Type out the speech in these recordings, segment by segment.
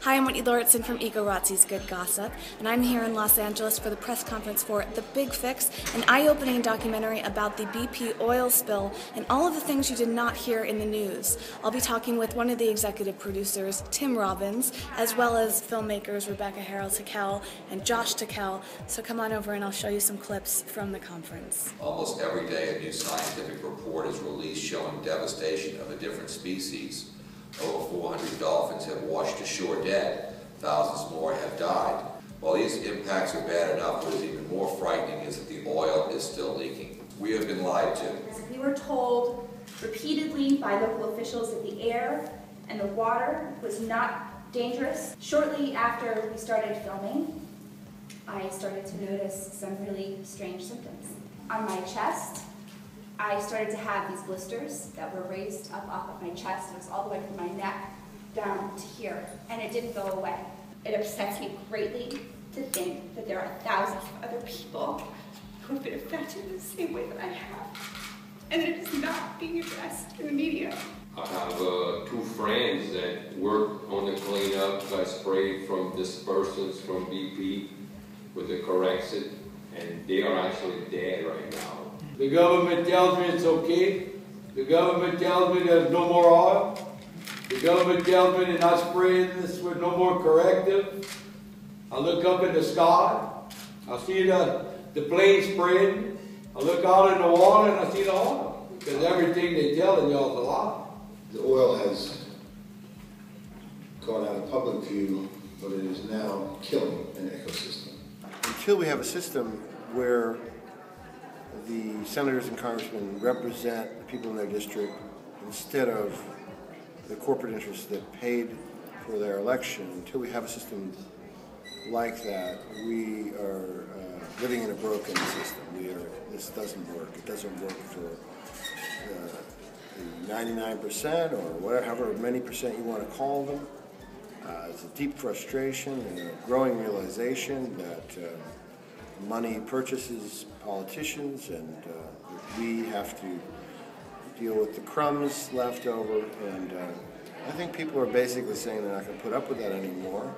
Hi, I'm Whitney Lauritsen from Ecorazzi's Good Gossip, and I'm here in Los Angeles for the press conference for The Big Fix, an eye-opening documentary about the BP oil spill and all of the things you did not hear in the news. I'll be talking with one of the executive producers, Tim Robbins, as well as filmmakers Harrell Tickell and Josh Tickell. So come on over and I'll show you some clips from the conference. Almost every day a new scientific report is released showing devastation of a different species. Over 400 dolphins have washed ashore dead. Thousands more have died. While these impacts are bad enough, what is even more frightening is that the oil is still leaking. We have been lied to. We were told repeatedly by local officials that the air and the water was not dangerous. Shortly after we started filming, I started to notice some really strange symptoms. On my chest, I started to have these blisters that were raised up off of my chest. It was all the way from my neck down to here, and it didn't go away. It upsets me greatly to think that there are thousands of other people who have been affected in the same way that I have, and that it is not being addressed in the media. I have two friends that work on the cleanup. I sprayed from dispersants from BP with the Ecorazzi, and they are actually dead right now. The government tells me it's okay. The government tells me there's no more oil. The government tells me they're not spraying this with no more corrective. I look up in the sky. I see the plane spreading. I look out in the water and I see the oil. Because everything they're telling y'all is a lie. The oil has gone out of public view, but it is now killing an ecosystem. Until we have a system where the senators and congressmen represent the people in their district instead of the corporate interests that paid for their election, until we have a system like that, we are living in a broken system. This doesn't work. It doesn't work for the 99% or however many percent you want to call them. It's a deep frustration and a growing realization that money purchases politicians, and we have to deal with the crumbs left over, and I think people are basically saying they're not going to put up with that anymore.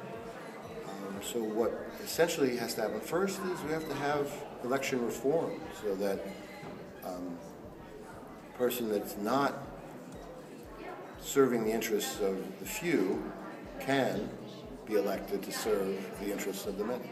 So what essentially has to happen first is we have to have election reform so that a person that's not serving the interests of the few can be elected to serve the interests of the many.